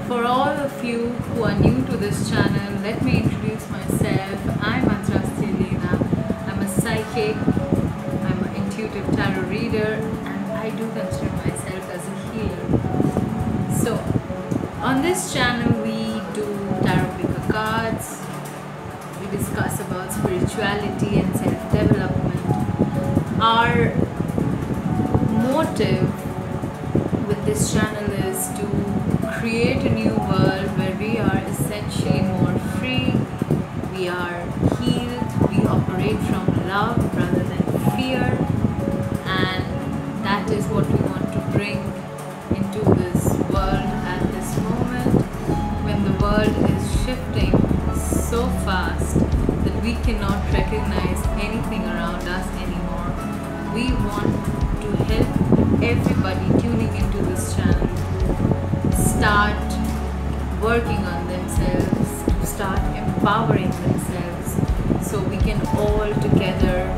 For all of you who are new to this channel, let me introduce myself. I'm Andrasti Lena. I'm a psychic, I'm an intuitive tarot reader, and I do consider myself as a healer. So, on this channel we do tarot picker cards, we discuss about spirituality and self-development. Our motive with this channel is to create a new world where we are essentially more free, we are healed, we operate from love rather than fear, and that is what we want to bring into this world at this moment when the world is shifting so fast that we cannot recognize anything around us anymore. We want to help everybody tuning into this channel start working on themselves, to start empowering themselves, so we can all together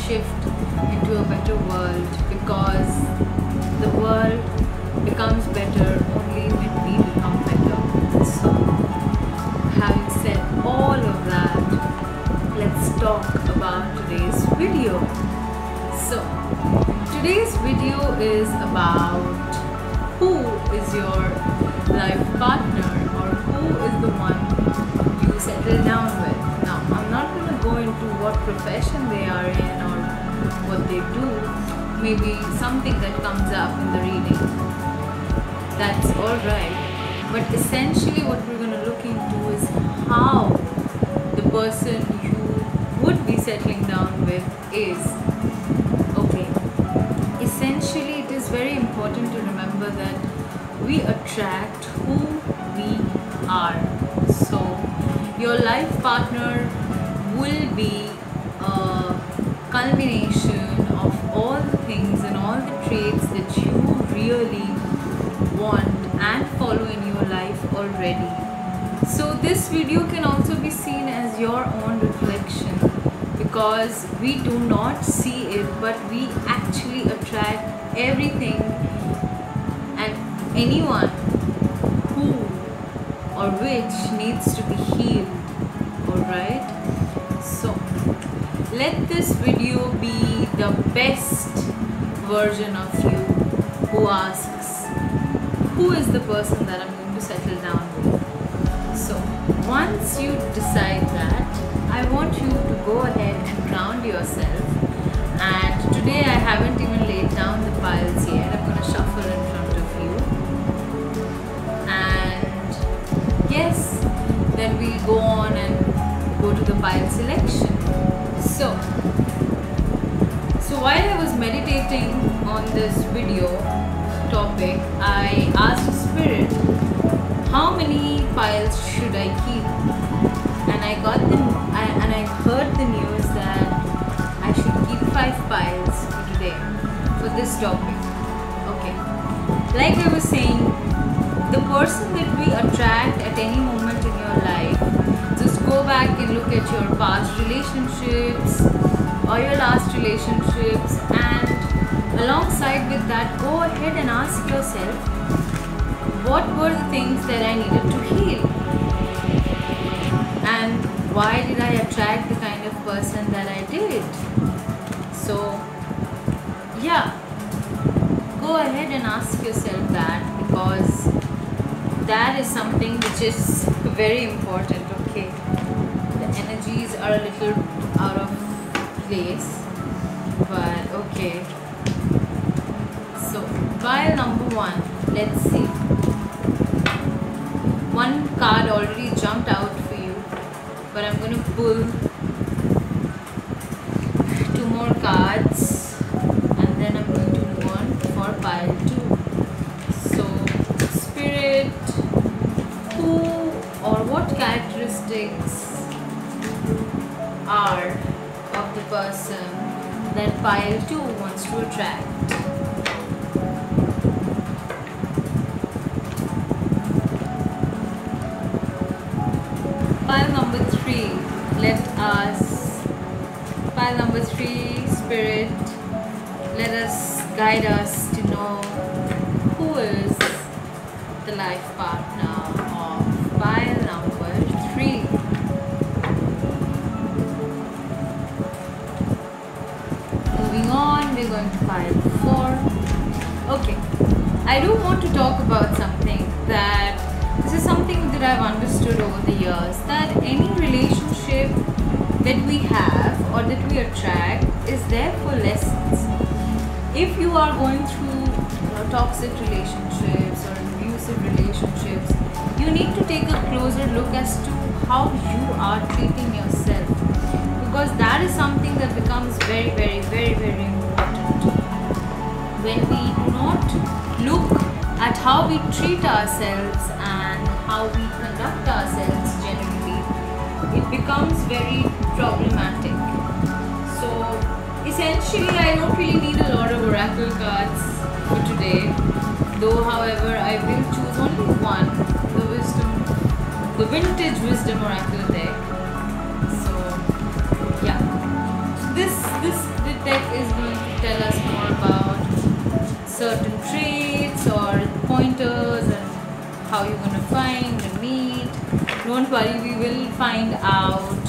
shift into a better world, because the world becomes better only when we become better. So, having said all of that, let's talk about today's video. So, today's video is about who is your life partner, or who is the one you settle down with. Now, I'm not going to go into what profession they are in or what they do. Maybe something that comes up in the reading. That's alright. But essentially what we're going to look into is how the person you would be settling down with is. Okay. Essentially, it is very important to remember that we attract who we are. So, your life partner will be a culmination of all the things and all the traits that you really want and follow in your life already. So, this video can also be seen as your own reflection, because we do not see it, but we actually attract everything and anyone who or which needs to be healed. Alright, so let this video be the best version of you who asks, who is the person that I'm going to settle down with? So once you decide that, I want you to go ahead and ground yourself. And today I haven't even laid down the piles yet. I'm going to shuffle in front of you. And yes, then we'll go on and go to the pile selection. So while I was meditating on this video topic, I asked Spirit, how many piles should I keep? And I got them, and I heard the news that I should keep 5 piles for today, for this topic. Okay, like I was saying, the person that we attract at any moment in your life, just go back and look at your past relationships or your last relationships, and alongside with that, go ahead and ask yourself, what were the things that I needed to heal? And why did I attract the kind of person that I did? So, yeah, go ahead and ask yourself that, because that is something which is very important, okay? The energies are a little out of place, but okay. So, pile number 1, let's see. One card already jumped out for you, but I'm going to pull 2 more cards, and then I'm going to move on for pile 2. So, Spirit, who or what characteristics are of the person that pile 2 wants to attract? Pile number 3, let us, pile number 3, Spirit, let us guide us to know who is the life partner of pile number 3. Moving on, we're going to pile 4. Okay, I do want to talk about something that this is something that I've understood over the years, that any relationship that we have or that we attract is there for lessons. If you are going through toxic relationships or abusive relationships, you need to take a closer look as to how you are treating yourself, because that is something that becomes very, very, very, very important. When we do not look at how we treat ourselves and how we conduct ourselves generally, it becomes very problematic. So essentially, I don't really need a lot of oracle cards for today, though however I will choose only one, the vintage wisdom oracle deck. So yeah, so this deck is going to tell us more about certain traits or pointers and how you're going to find and meet. Don't worry, we will find out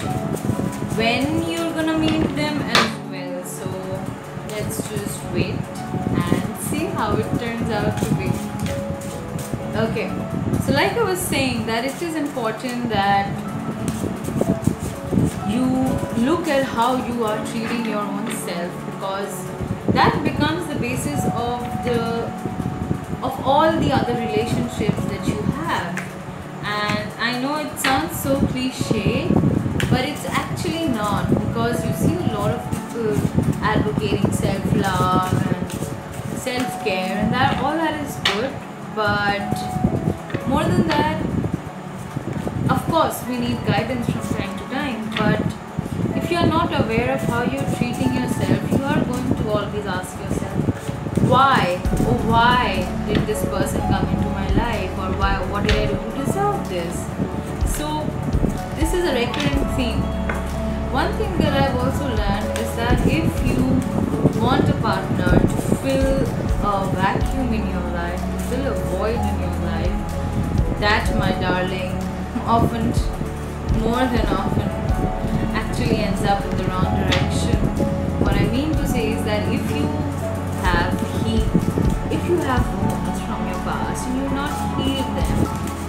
when you're going to meet them as well. So let's just wait and see how it turns out to be. Okay, so like I was saying, that it is important that you look at how you are treating your own self, because that becomes the basis of all the other relationships that you have. And I know it sounds so cliche, but it's actually not, because you see a lot of people advocating self-love and self-care, and that all that is good, but more than that, of course we need guidance from time to time. But if you are not aware of how you're treating yourself, you are going to always ask yourself, why did this person come into my life, or what did I do to deserve this? So this is a recurring theme. One thing that I've also learned is that if you want a partner to fill a vacuum in your life, to fill a void in your life, that, my darling, more than often actually ends up in the wrong direction. What I mean to say is that if you have wounds from your past and you've not healed them,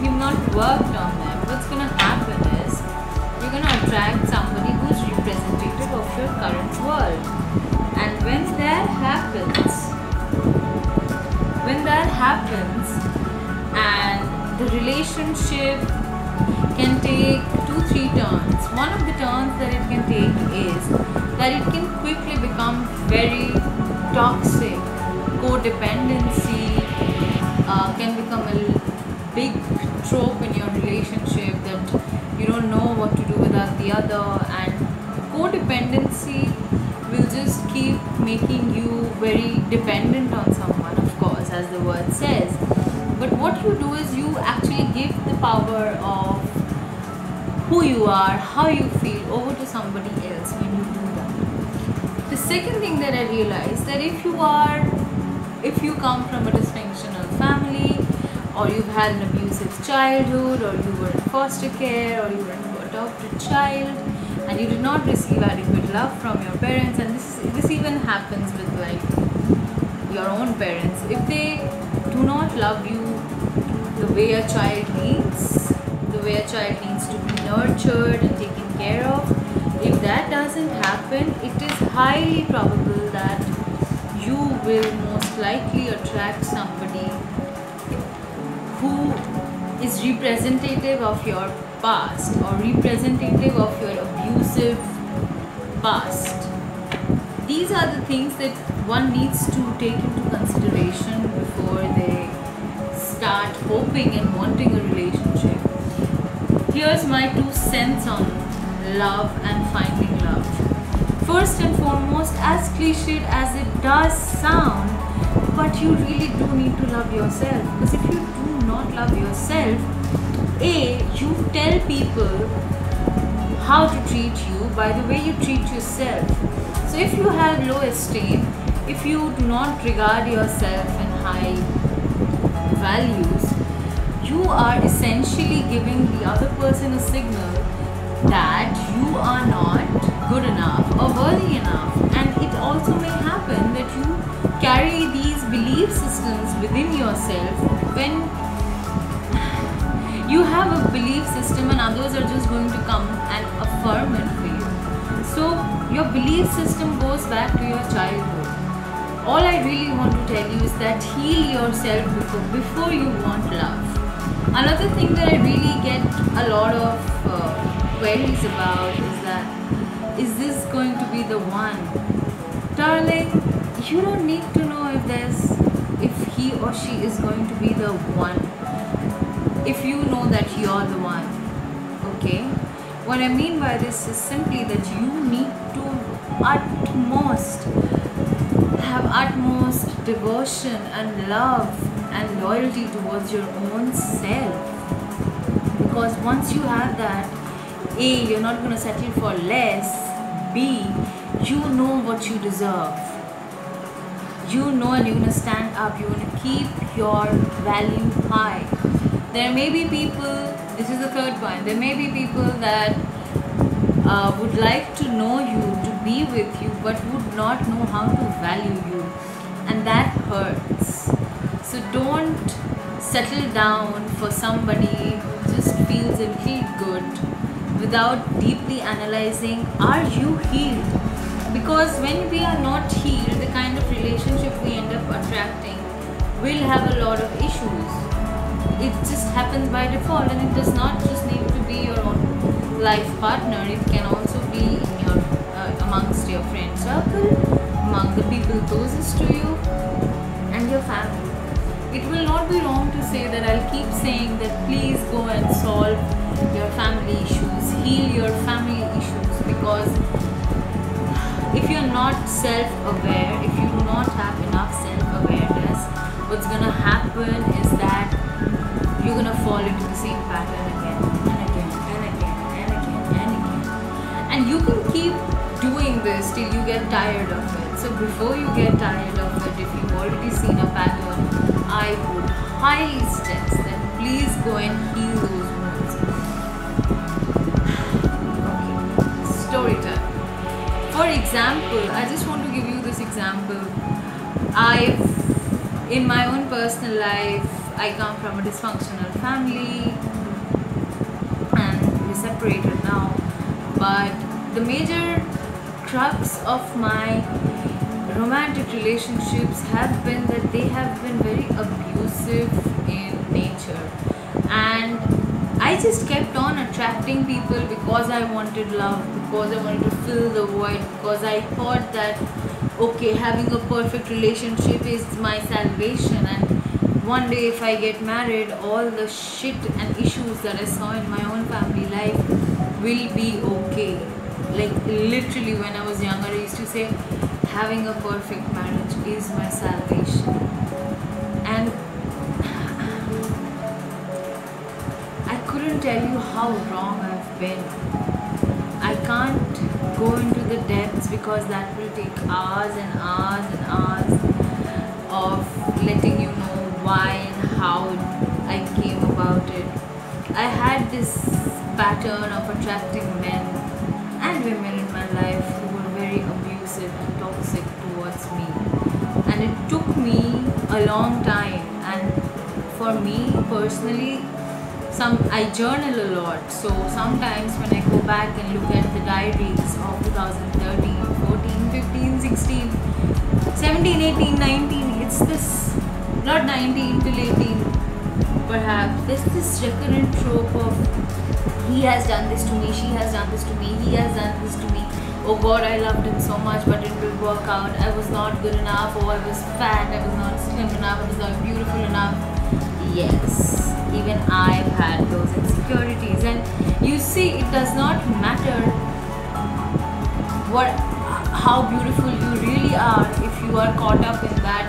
you've not worked on them, what's going to happen is you're going to attract somebody who's representative of your current world. And when that happens and the relationship can take 2-3 turns. One of the turns that it can take is that it can quickly become very toxic. Codependency can become a big trope in your relationship, that you don't know what to do without the other, and codependency will just keep making you very dependent on someone, of course, as the word says. But what you do is you actually give the power of who you are, how you feel, over to somebody else when you do that. The second thing that I realized, that if you come from a dysfunctional family, or you've had an abusive childhood, or you were in foster care, or you were an adopted child, and you did not receive adequate love from your parents, and this even happens with like your own parents. If they do not love you the way a child needs, to be nurtured and taken care of, if that doesn't happen, it is highly probable that you will most likely attract somebody who is representative of your past, or representative of your abusive past. These are the things that one needs to take into consideration before they start hoping and wanting a relationship. Here's my 2 cents on love and finding love. First and foremost, as cliched as it does sound, but you really do need to love yourself, because if you do not love yourself, you tell people how to treat you by the way you treat yourself. So if you have low esteem, if you do not regard yourself in high values, are essentially giving the other person a signal that you are not good enough or worthy enough. And it also may happen that you carry these belief systems within yourself. When you have a belief system and others are just going to come and affirm it for you. So your belief system goes back to your childhood. All I really want to tell you is that heal yourself before you want love. Another thing that I really get a lot of queries about is that, is this going to be the one? Darling, you don't need to know if he or she is going to be the one, if you know that you're the one. Okay, what I mean by this is simply that you need to have utmost devotion and love and loyalty towards your own self, because once you have that, A, you're not going to settle for less. B, you know what you deserve. You know, and you're going to stand up. You're going to keep your value high. There may be people, this is the third point, there may be people that would like to know you, to be with you, but would not know how to value you, and that hurts. So don't settle down for somebody who just feels a little good without deeply analyzing, are you healed? Because when we are not healed, the kind of relationship we end up attracting will have a lot of issues. It just happens by default, and it does not just need to be your own life partner. It can also be in your amongst your friend circle, among the people closest to you, and your family. It will not be wrong to say that I'll keep saying that please go and solve your family issues, heal your family issues, because if you're not self-aware, if you do not have enough self-awareness, what's gonna happen is that you're gonna fall into the same pattern again and again and again and again and again. And you can keep doing this till you get tired of it. So before you get tired of it, if you've already seen a pattern, I would highly suggest that please go and heal those wounds. Okay, story time. For example, I just want to give you this example. In my own personal life, I come from a dysfunctional family and we're separated now. But the major crux of my romantic relationships have been that they have been very abusive in nature. And I just kept on attracting people because I wanted love, because I wanted to fill the void, because I thought that, okay, having a perfect relationship is my salvation, and one day if I get married, all the shit and issues that I saw in my own family life will be okay. Like literally when I was younger, I used to say having a perfect marriage is my salvation. And I couldn't tell you how wrong I've been. I can't go into the depths because that will take hours and hours and hours of letting you know why and how I came about it. I had this pattern of attracting men and women in my life who were very abusive and toxic towards me. And it took me a long time, and for me personally, I journal a lot, so sometimes when I go back and look at the diaries of 2013, 14, 15, 16, 17, 18, 19, it's this, not 19 till 18 perhaps, there's this recurrent trope of he has done this to me, she has done this to me, he has done this to me, oh God, I loved him so much but it didn't work out, I was not good enough, oh I was fat, I was not slim enough, I was not beautiful enough. Yes, even I've had those insecurities. And you see, it does not matter how beautiful you really are if you are caught up in that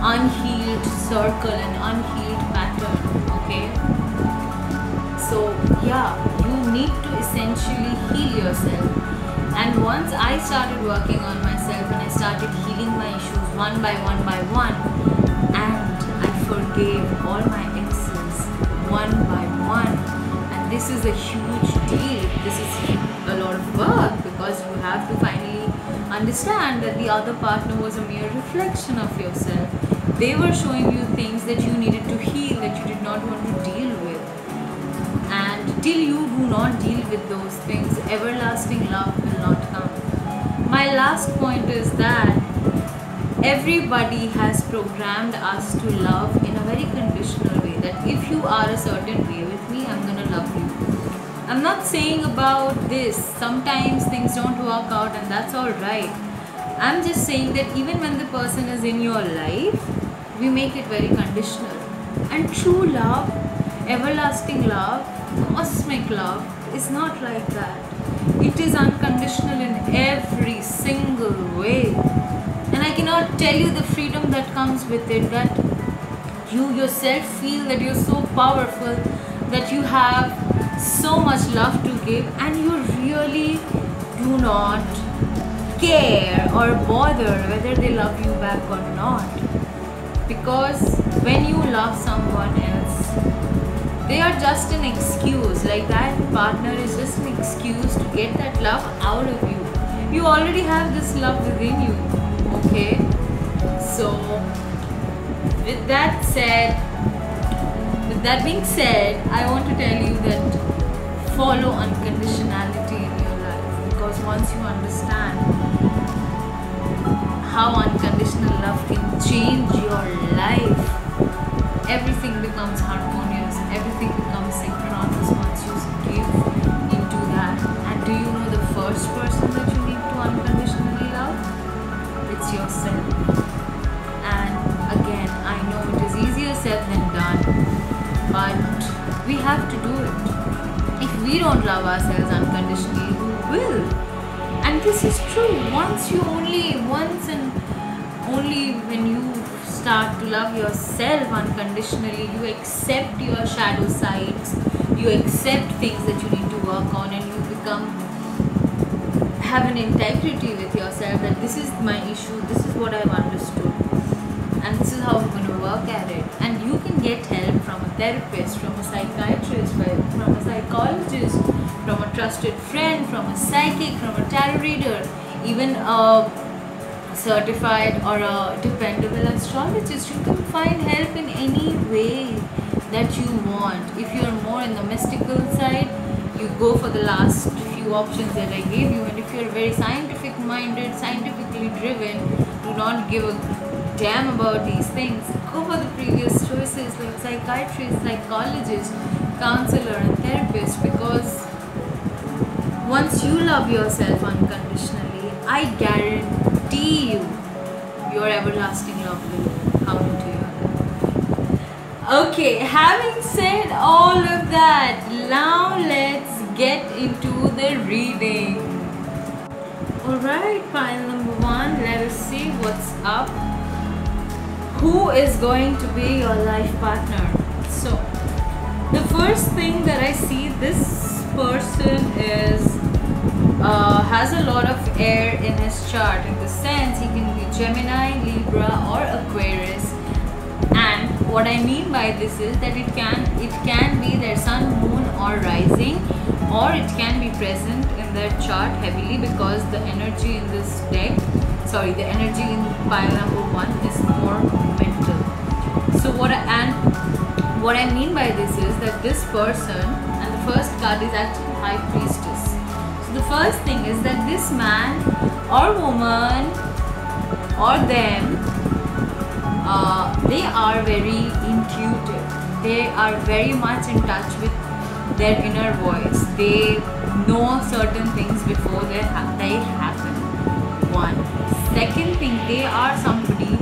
unhealed circle and unhealed pattern. Okay, so yeah, you need to essentially heal yourself. And once I started working on myself and I started healing my issues one by one, and I forgave all my exes one by one. And this is a huge deal. This is a lot of work, because you have to finally understand that the other partner was a mere reflection of yourself. They were showing you things that you needed to heal, that you did not want to deal with. And till you do not deal with those things, everlasting love will not come. My last point is that everybody has programmed us to love in a very conditional way, that if you are a certain way with me, I'm gonna love you. I'm not saying about this, sometimes things don't work out and that's alright. I'm just saying that even when the person is in your life, we make it very conditional. And true love, everlasting love, cosmic love is not like that. It is unconditional in every single way. And I cannot tell you the freedom that comes with it, that you yourself feel that you're so powerful, that you have so much love to give, and you really do not care or bother whether they love you back or not. Because when you love someone else, they are just an excuse. Like that partner is just an excuse to get that love out of you. You already have this love within you. Okay, so with that being said, I want to tell you that follow unconditionality in your life, because once you understand how unconditional love can change your life, everything becomes harmonious, everything becomes synchronous once you give into that. And do you know the first person that you need to unconditionally love? It's yourself. And again, I know it is easier said than done, but we have to do it. If we don't love ourselves unconditionally, who will? And this is true. Once and only when you start to love yourself unconditionally, you accept your shadow sides, you accept things that you need to work on, and you have an integrity with yourself that this is my issue, this is what I've understood, and this is how I'm going to work at it. And you can get help from a therapist, from a psychiatrist, from a psychologist, from a trusted friend, from a psychic, from a tarot reader, even a certified or a dependable astrologist. You can find help in any way that you want. If you're more in the mystical side, you go for the last few options that I gave you. And if you're very scientific minded, scientifically driven, do not give a damn about these things, go for the previous choices like psychiatrist, psychologist, counselor and therapist. Because once you love yourself unconditionally, I guarantee you, your everlasting love will come into your life. Okay, having said all of that, now let's get into the reading. Alright, pile number 1, let us see what's up. Who is going to be your life partner? So, the first thing that I see, this person has a lot of air in his chart, in the sense he can be Gemini, Libra or Aquarius. And what I mean by this is that it can be their sun, moon or rising, or it can be present in their chart heavily, because the energy in this deck, the energy in pile number 1 is more mental. So what I mean by this is that this person, and the first card is actually High Priestess. So the first thing is that this man or woman or them, they are very intuitive. They are very much in touch with their inner voice. They know certain things before they happen. One. Second thing, they are somebody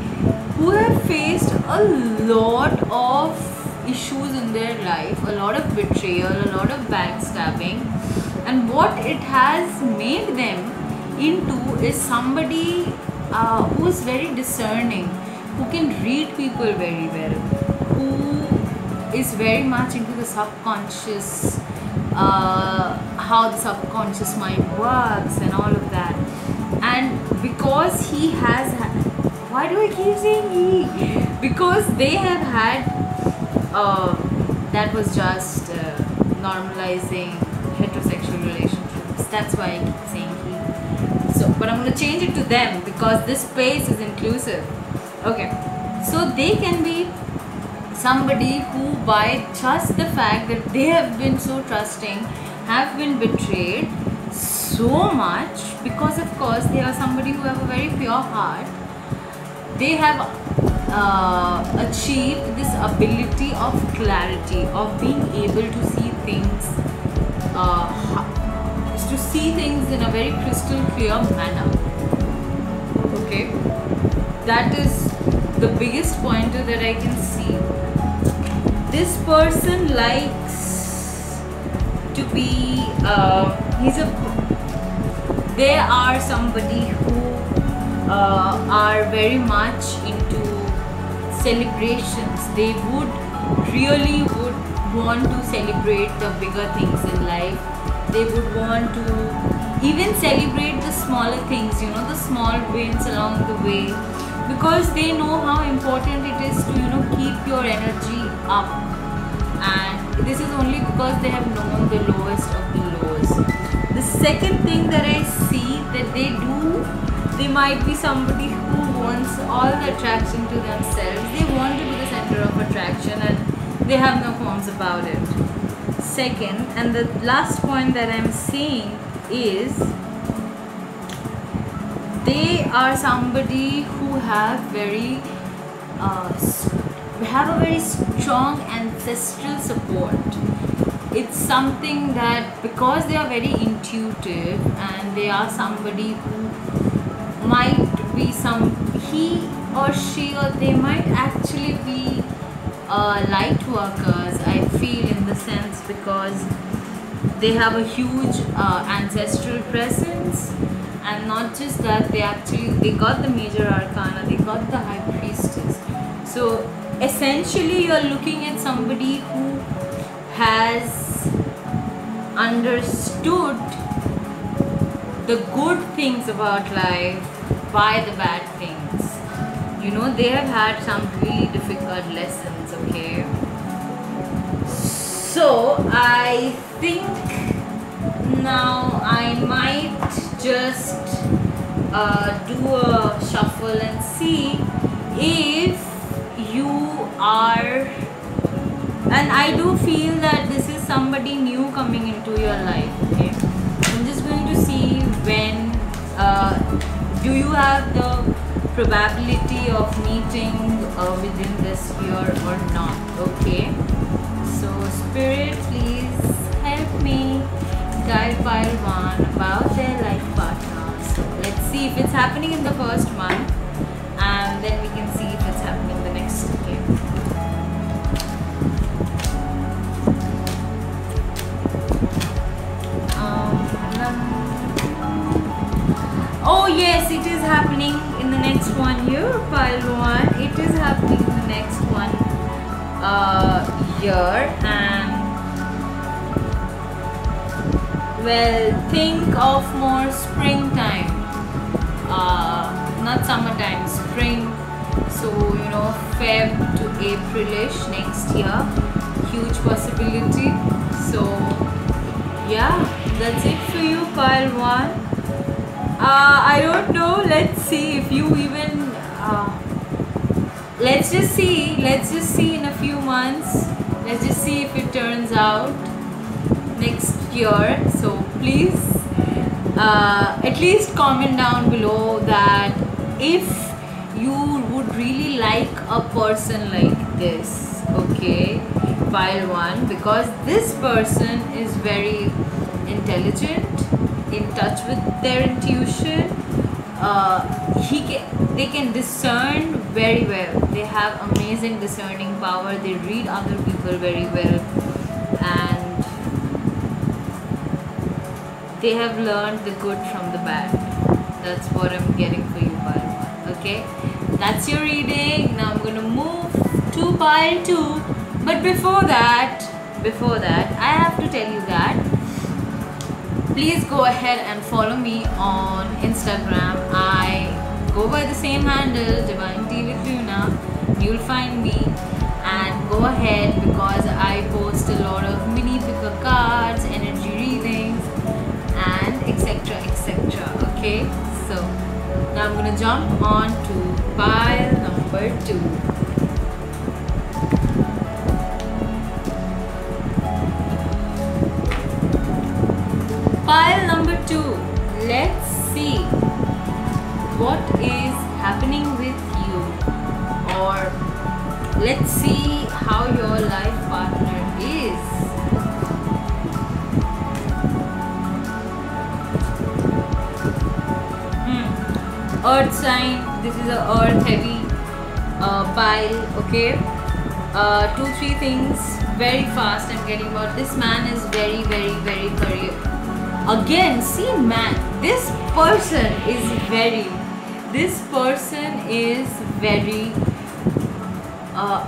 who have faced a lot of issues in their life, a lot of betrayal, a lot of backstabbing, and what it has made them into is somebody who is very discerning, who can read people very well, who is very much into the subconscious, how the subconscious mind works and all of that. And because he has why do I keep saying he? Because they have had that was just normalizing heterosexual relationships. That's why I keep saying he. So, but I'm going to change it to them because this space is inclusive. Okay, so they can be somebody who, by just the fact that they have been so trusting, have been betrayed so much, because of course they are somebody who have a very pure heart. They have achieved this ability of clarity, of being able to see things, in a very crystal clear manner. Okay, that is the biggest pointer that I can see. This person likes to be they are somebody who are very much into celebrations. They really would want to celebrate the bigger things in life. They would want to even celebrate the smaller things, the small wins along the way, because they know how important it is to keep your energy up. And this is only because they have known the lowest of the lows. The second thing that I see that they might be somebody who wants all the attraction to themselves. They want to be the center of attraction and they have no qualms about it. Second, and the last point that I'm seeing is they are somebody who have a very strong ancestral support. It's something that, because they are very intuitive and they are somebody who might be he or she, or they might actually be light workers, I feel, in the sense, because they have a huge ancestral presence. And not just that, they got the major arcana, they got the high priestess. So essentially you're looking at somebody who has understood the good things about life by the bad things. They have had some really difficult lessons, okay? So I think now I might just do a shuffle and see if you are, and I do feel that this is somebody new coming into your life, okay? I'm just going to see when do you have the probability of meeting within this year or not, okay? So spirit, please help me guide pile 1 about their life partners. So let's see if it's happening in the first month, and then we can see if it's happening in the next, okay? Oh yes, it is happening in the next one year, pile 1. It is happening in the next one year. And well, think of more springtime, not summertime, spring. So Feb to Aprilish next year, huge possibility. So yeah, that's it for you, pile 1. I don't know, let's see if you even let's just see in a few months. Let's just see if it turns out next year. So please at least comment down below that if you would really like a person like this, okay, pile 1, because this person is very intelligent, in touch with their intuition. They can discern very well. They have amazing discerning power. They read other people very well, and they have learned the good from the bad. That's what I'm getting for you, pile 1. Okay, that's your reading. Now I'm going to move to pile 2. But before that, I have to tell you that please go ahead and follow me on Instagram. I go by the same handle, Divine Tea with Luna. You'll find me, and go ahead, because I post jump on to pile number 2. Pile number 2. Let's see what is happening with you, or let's see how your life partner is. Earth sign. This is a earth heavy pile. Okay. 2-3 things very fast. I'm getting about this man is very career. Again, see man, this person is very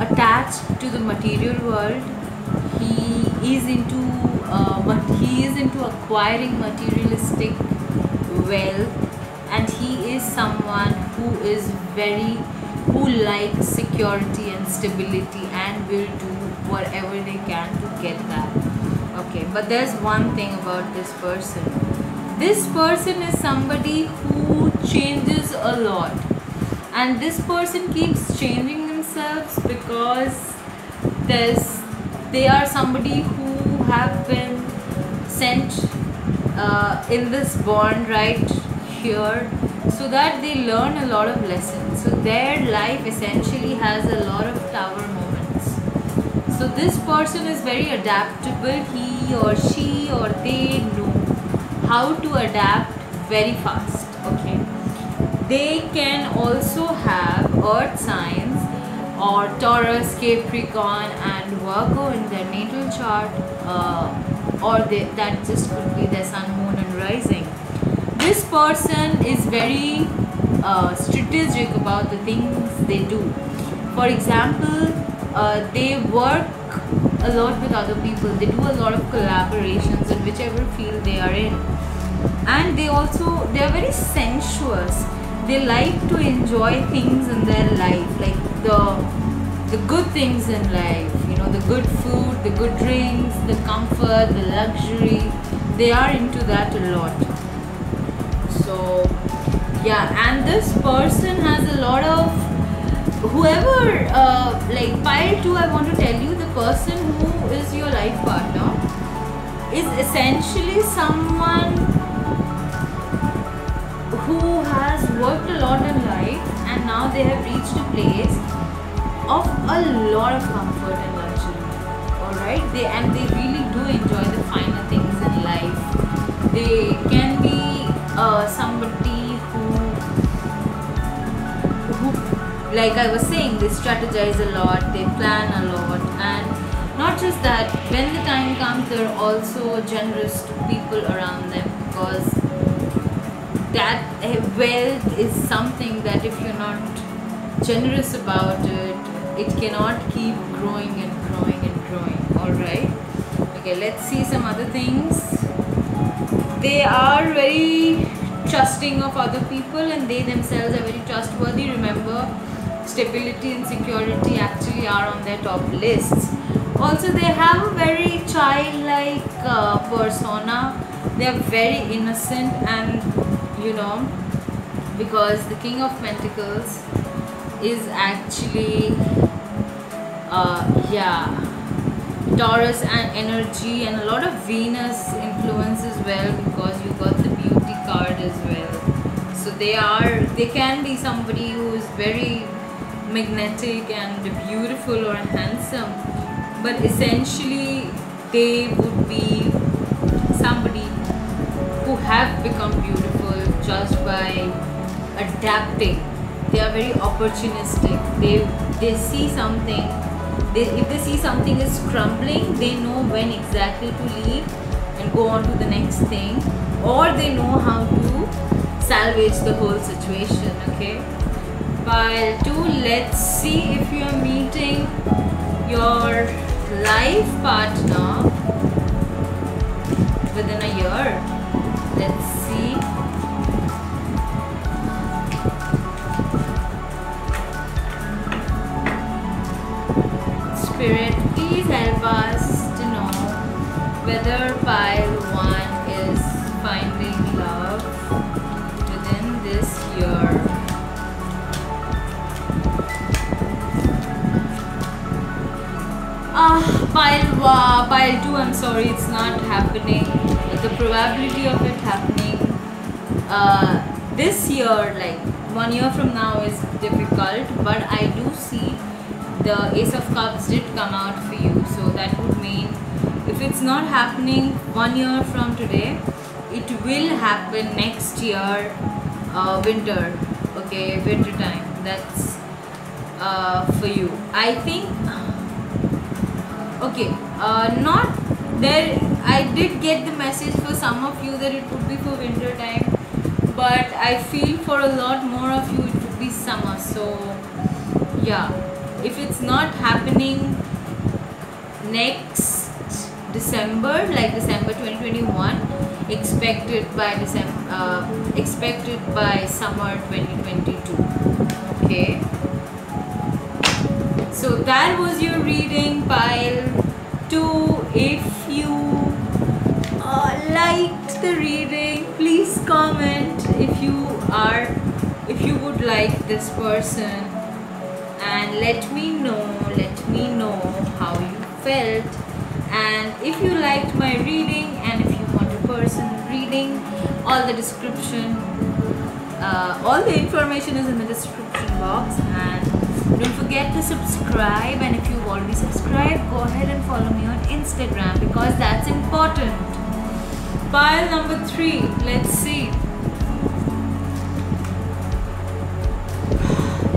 attached to the material world. He is into acquiring materialistic wealth, and he is someone who likes security and stability and will do whatever they can to get that. Okay, but there's one thing about this person. This person is somebody who changes a lot, and this person keeps changing themselves because they are somebody who have been sent in this bond right here, so that they learn a lot of lessons. So their life essentially has a lot of tower moments. So this person is very adaptable. He or she or they know how to adapt very fast. Okay, they can also have earth signs or Taurus, Capricorn and Virgo in their natal chart, or that just could be their sun, moon and rising. This person is very strategic about the things they do. For example, they work a lot with other people. They do a lot of collaborations in whichever field they are in, and they are very sensuous. They like to enjoy things in their life, like the good things in life, the good food, the good drinks, the comfort, the luxury. They are into that a lot. So yeah, and this person has a lot of whoever like pile 2. I want to tell you, the person who is your life partner is essentially someone who has worked a lot in life, and now they have reached a place of a lot of comfort and luxury. Alright, they really do enjoy the finer things in life. They can be somebody who, like I was saying, they strategize a lot, they plan a lot, and not just that, when the time comes, they're also generous to people around them, because that wealth is something that if you're not generous about it, it cannot keep growing and growing and growing. Alright, okay, let's see some other things. They are very trusting of other people, and they themselves are very trustworthy. Remember, stability and security actually are on their top lists. Also, they have a very childlike persona. They are very innocent, and because the King of Pentacles is actually Taurus and energy, and a lot of Venus influence as well, because you got the beauty card as well. So they can be somebody who is very magnetic and beautiful or handsome, but essentially they would be somebody who have become beautiful just by adapting. They are very opportunistic. They see something. If they see something is crumbling, they know when exactly to leave and go on to the next thing, or they know how to salvage the whole situation. Okay, pile 2. Let's see if you are meeting your life partner within a year. Let's see. Spirit, please help us to know whether pile 1 is finding love within this year. Pile 2, I'm sorry, it's not happening. The probability of it happening this year, like 1 year from now, is difficult, but I do see the Ace of Cups did come out for you, so that would mean if it's not happening 1 year from today, it will happen next year, winter. Okay, winter time. That's for you, I think. Okay, not there. I did get the message for some of you that it would be for winter time, but I feel for a lot more of you it would be summer. So yeah, if it's not happening next December, like December 2021, expected by summer 2022. Okay, so that was your reading, pile 2. If you liked the reading, please comment if you would like this person, and let me know how you felt. And if you liked my reading, and if you want a person reading, all the information is in the description box. And don't forget to subscribe, and if you've already subscribed, go ahead and follow me on Instagram, because that's important. Pile number 3, let's see.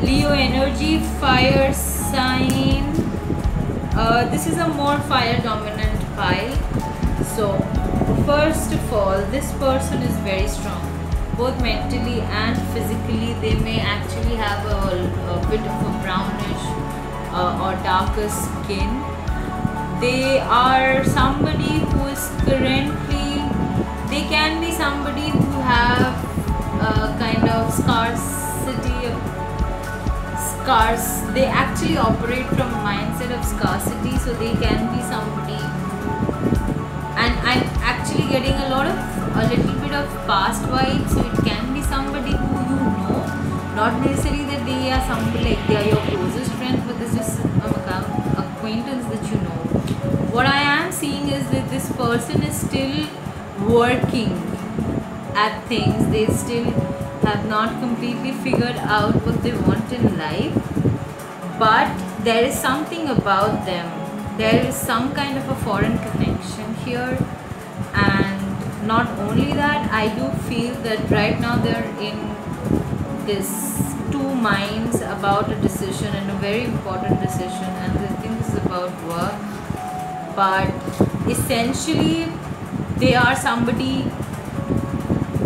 Leo energy, fire sign. This is a more fire dominant pile. So first of all, this person is very strong, both mentally and physically. They may actually have a bit of a brownish or darker skin. They are somebody who is currently, they can be somebody who have kind of they actually operate from a mindset of scarcity. So they can be somebody, and I'm actually getting a little bit of past vibes. So it can be somebody who you know, not necessarily that they are somebody like they are your closest friend, but this is an acquaintance that you know. What I am seeing is that this person is still working at things. They still have not completely figured out what they want in life, but there is something about them. There is some kind of a foreign connection here. And not only that, I do feel that right now they're in this two minds about a decision, and a very important decision, and I think this is about work. But essentially they are somebody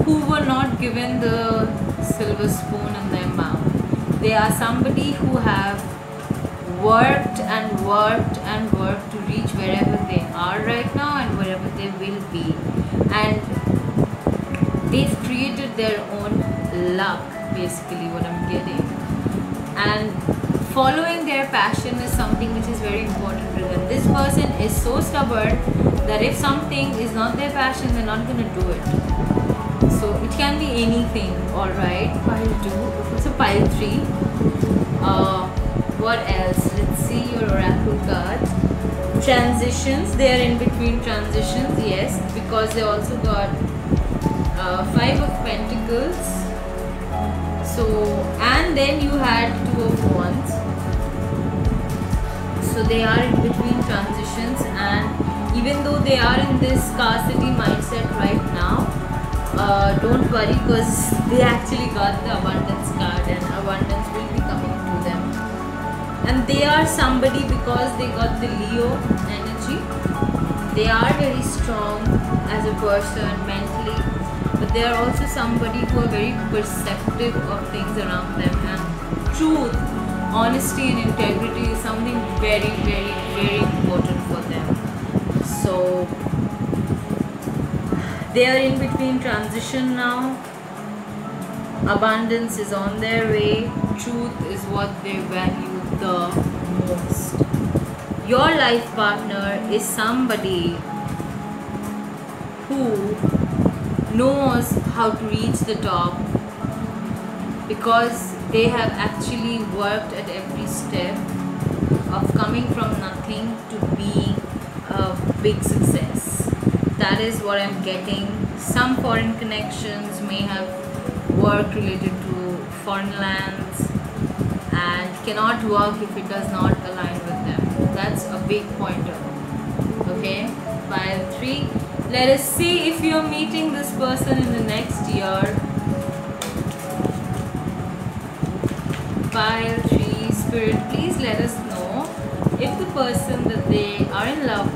who were not given the silver spoon in their mouth. They are somebody who have worked and worked and worked to reach wherever they are right now and wherever they will be, and they've created their own luck, basically what I'm getting. And following their passion is something which is very important to them. This person is so stubborn that if something is not their passion, they're not going to do it. So it can be anything. Alright, pile 2. So pile 3. What else? Let's see your oracle card. Transitions. They are in between transitions, yes, because they also got 5 of Pentacles. So, and then you had 2 of Wands. So they are in between transitions, and even though they are in this scarcity mindset right now, don't worry, because they actually got the abundance card, and abundance will be coming to them. And they are somebody, because they got the Leo energy, they are very strong as a person mentally, but they are also somebody who are very perceptive of things around them, and truth, honesty and integrity is something very, very, very important for them. So they are in between transition now. Abundance is on their way. Truth is what they value the most. Your life partner is somebody who knows how to reach the top, because they have actually worked at every step of coming from nothing to being big success. That is what I'm getting. Some foreign connections may have work related to foreign lands and cannot work if it does not align with them. That's a big pointer. Okay, pile 3. Let us see if you're meeting this person in the next year. Pile 3, Spirit, please let us know if the person that they are in love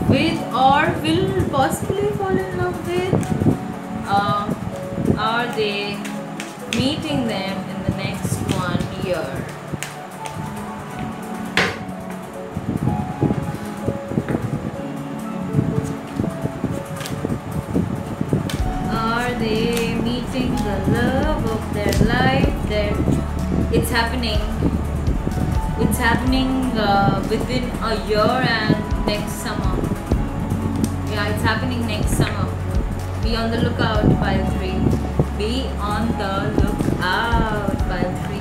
with or will possibly fall in love with, are they meeting them in the next 1 year? Are they meeting the love of their life? It's happening within a year and next summer. Yeah, it's happening next summer. Be on the lookout, pile 3. Be on the lookout, pile 3.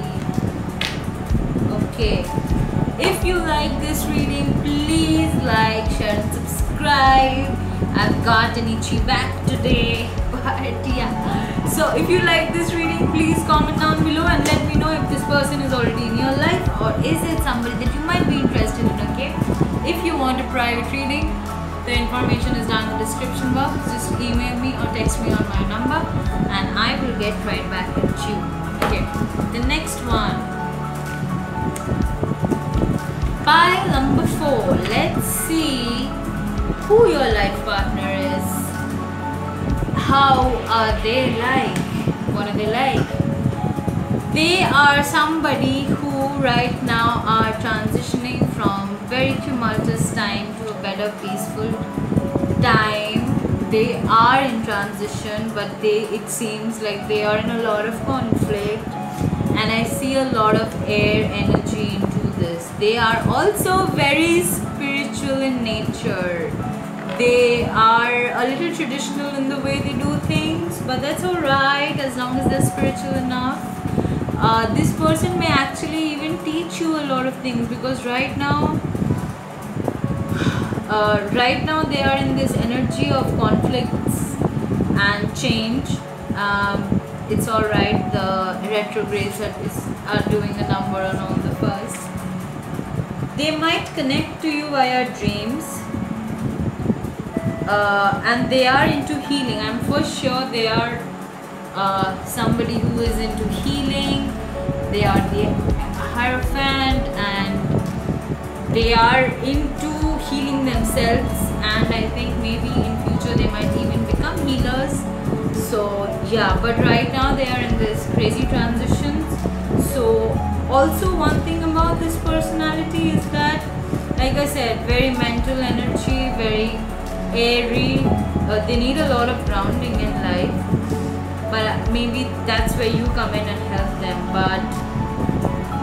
Okay, if you like this reading, please like, share and subscribe. I've got an itchy back today, but yeah. So if you like this reading, please comment down below and let me know if this person is already in your life or is it somebody that you might be interested in. Okay, if you want a private reading, the information is down in the description box. Just email me or text me on my number and I will get right back at you. Okay, the next one, pile number 4. Let's see who your life partner is. How are they like? What are they like? They are somebody who right now are transitioning from very tumultuous time to a better peaceful time. They are in transition, but it seems like they are in a lot of conflict, and I see a lot of air energy into this. They are also very spiritual in nature. They are a little traditional in the way they do things, but that's alright as long as they're spiritual enough. This person may actually even teach you a lot of things, because right now they are in this energy of conflicts and change. It's alright, the retrogrades are doing a number on all the first. They might connect to you via dreams. And they are into healing. I'm for sure they are somebody who is into healing. They are the Hierophant and they are into healing themselves, and I think maybe in future they might even become healers. So yeah, but right now they are in this crazy transitions. So also one thing about this personality is that, like I said, very mental energy, very airy. They need a lot of grounding in life, but maybe that's where you come in and help them. But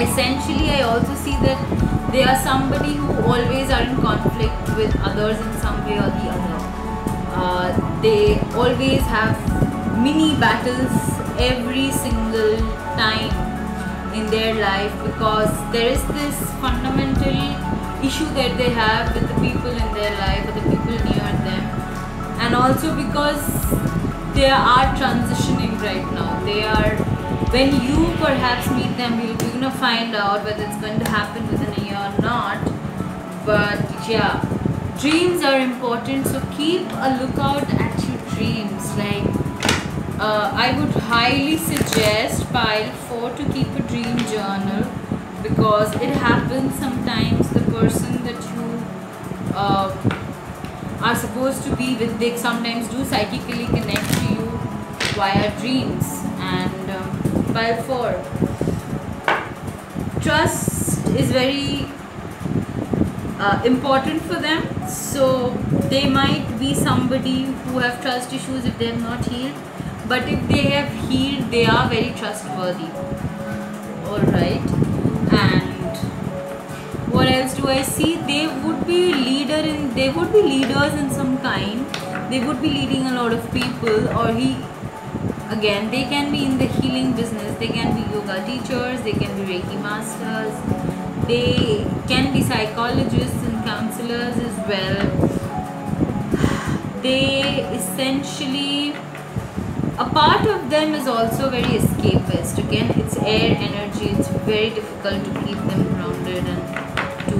essentially I also see that they are somebody who always are in conflict with others in some way or the other. They always have mini battles every single time in their life, because there is this fundamental issue that they have with the people in their life or the people near them, and also because they are transitioning right now. They are, when you perhaps meet them, you're going to find out whether it's going to happen within a year or not. But yeah, dreams are important, so keep a lookout at your dreams. Like I would highly suggest pile 4 to keep a dream journal, because it happens sometimes the person that you are supposed to be with, they sometimes do psychically connect to you via dreams. And pile 4, trust is very important for them. So they might be somebody who have trust issues if they have not healed, but if they have healed, they are very trustworthy. Alright, and what else do I see? They would be leaders in some kind. They would be leading a lot of people, or again, they can be in the healing business. They can be yoga teachers, they can be Reiki masters, they can be psychologists and counselors as well. they essentially, a part of them is also very escapist. Again, it's air energy, it's very difficult to keep them grounded and to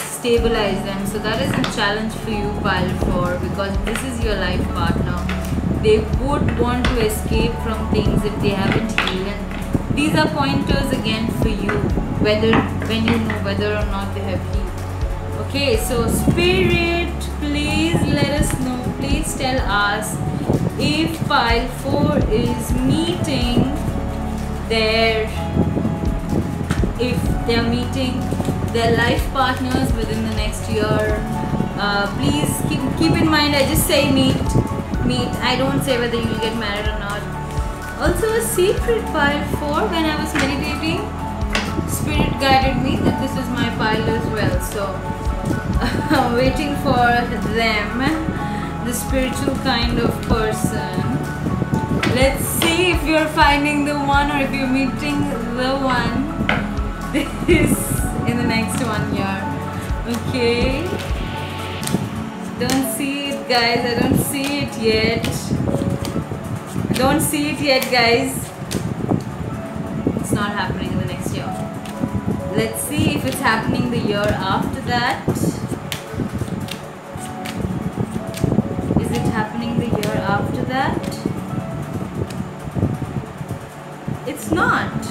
stabilize them. So that is a challenge for you, pile 4, because this is your life partner. They would want to escape from things if they haven't healed, and these are pointers again for you, whether when you know whether or not they have healed. Okay, so spirit, please let us know, please tell us if pile 4 is meeting their, if they are meeting their life partners within the next year. Please keep in mind, I just say meet. I don't say whether you'll get married or not. Also a secret, pile 4, when I was meditating, spirit guided me that this is my pile as well. So waiting for them, the spiritual kind of person. Let's see if you're finding the one or if you're meeting the one this in the next 1 year. Okay, don't see it, guys. I don't see it yet. Don't see it yet, guys. It's not happening in the next year. Let's see if it's happening the year after that. Is it happening the year after that? It's not.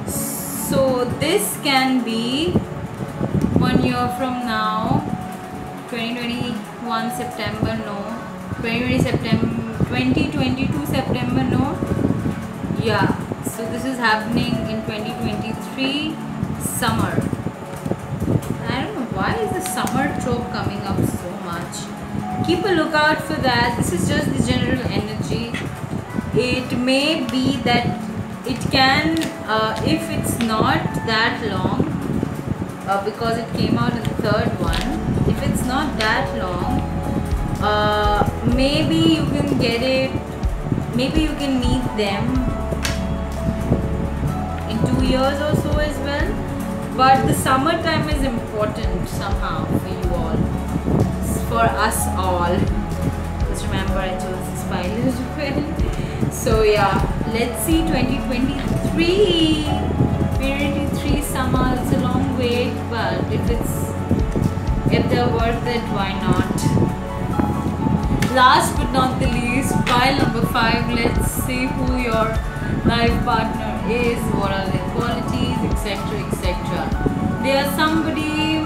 So this can be 1 year from now, 2021 September, no. 2022 September, no. Yeah, so this is happening in 2023 summer. I don't know why is the summer trope coming up so much. Keep a lookout for that. This is just the general energy. It may be that it can, if it's not that long, because it came out in the third one, if it's not that long, maybe you can get it, maybe you can meet them in 2 years or so as well. But the summertime is important somehow for you all, for us all. Just remember I chose this pile as well. So yeah, let's see 2023. 2023 summer, it's a long wait, but if they're worth it, why not? Last but not the least, pile number 5. Let's see who your life partner is, what are their qualities, etc, etc. They are somebody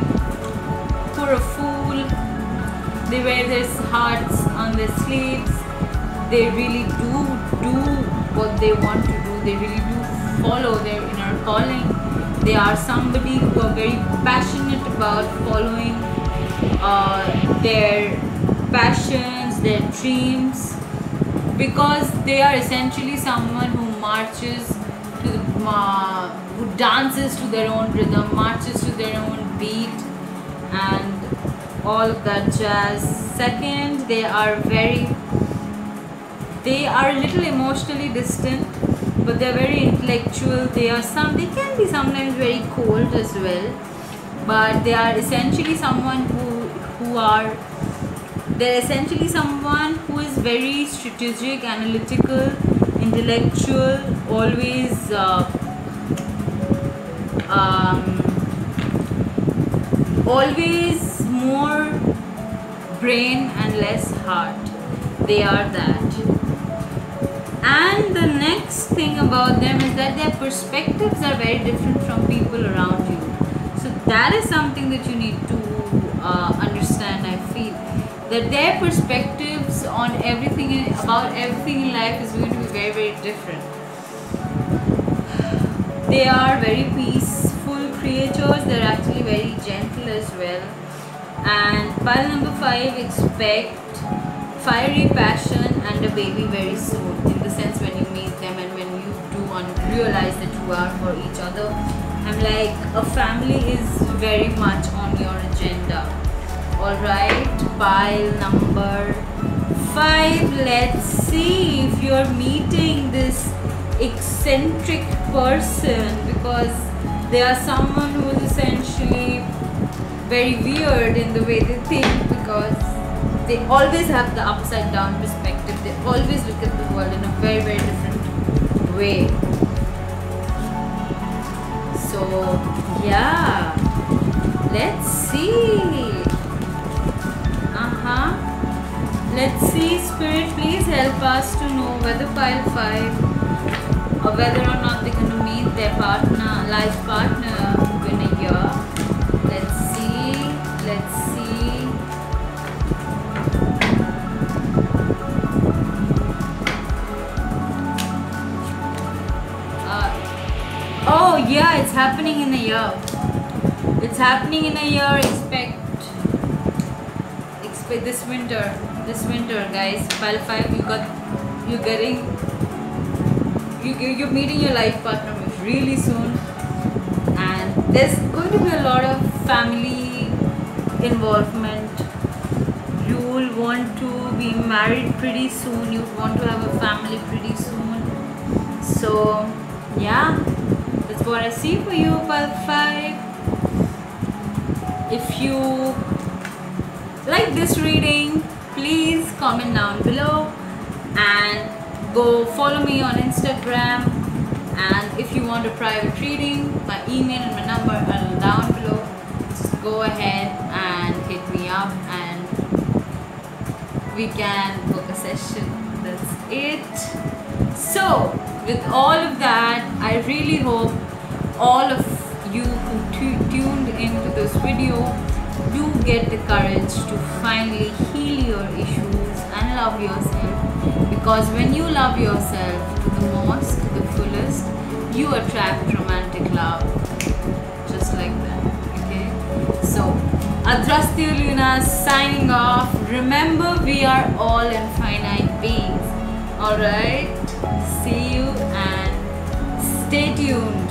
who are a fool. They wear their hearts on their sleeves. They really do what they want to do. They really do follow their inner calling. They are somebody who are very passionate about following their passions, their dreams, because they are essentially someone who marches to who dances to their own rhythm, marches to their own beat, and all of that jazz. Second, they are a little emotionally distant, but they are very intellectual. They can be sometimes very cold as well, but they are essentially someone they're essentially someone who is very strategic, analytical, intellectual, always more brain and less heart. They are that. And the next thing about them is that their perspectives are very different from people around you. So that is something that you need to understand. I feel that their perspectives on about everything in life is going to be very, very different. They are very peaceful creatures. They're actually very gentle as well. And pile number 5, expect fiery passion and a baby very soon, in the sense when you meet them and when you do realize that you are for each other. I'm like, a family is very much on your agenda. Alright, pile number 5. Let's see if you're meeting this eccentric person, because they are someone who is essentially very weird in the way they think, because they always have the upside down perspective. They always look at the world in a very, very different way. So yeah, let's see. Let's see, Spirit, please help us to know whether pile 5 or whether or not they're going to meet their partner, life partner in a year. Let's see. Oh yeah, it's happening in a year. It's happening in a year. Expect this winter, guys. Pile 5, you're meeting your life partner really soon, and there's going to be a lot of family involvement. You will want to be married pretty soon. You want to have a family pretty soon. So yeah, that's what I see for you, pile 5. If you like this reading, please comment down below and go follow me on Instagram. And if you want a private reading, my email and my number are down below. Just go ahead and hit me up and we can book a session. That's it. So with all of that, I really hope all of you who tuned into this video do get the courage to finally heal your issues and love yourself, because when you love yourself to the most, to the fullest, you attract romantic love just like that. Okay, so Adrastya Luna signing off. Remember, we are all infinite beings. Alright, see you and stay tuned.